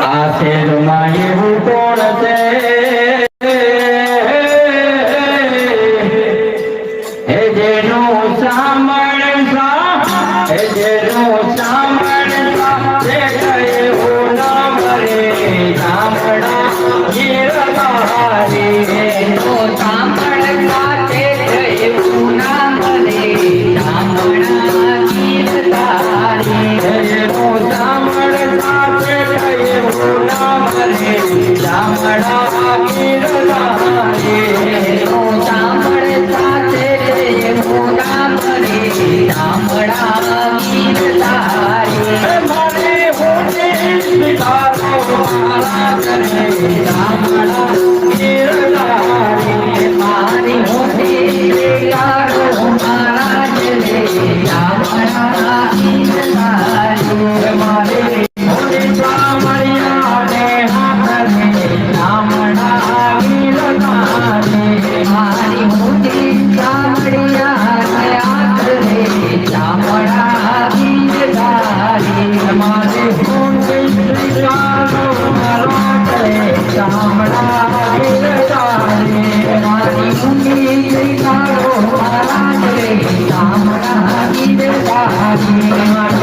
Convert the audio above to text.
આ શેરમાં એવું કોણ છે હે જેનું સાંભળતા હે જેનું સાંભળતા તે એવું ના મરે સાંભળા ગીરધારી એનું સાંભળતા તે એવું ના મરે સાંભળા ગીરધારી જેનું સાંભળતા તે એવું ના મરે સાંભળા ગીરધારી એનું સાંભળતા તે એવું ના મરે સાંભળા ગીરધારી મારે હોને સ્વીકારો મારા કરે સાંભળા ગીરધારી મારી હોતી કારો મહારાજ રે સાંભળા ગીરધારી મારે હોને સાંભળ્યા ને હાથને સાંભળા ગીરધારી મારી હોતી સાંભળ્યા હાથ રે સાંભળા ગીરધારી મારે હોને સ્વીકારો મારા કરે સાંભળા ગીરધારી મારી હોતી કારો મહારાજ રે સાંભળા ગીરધારી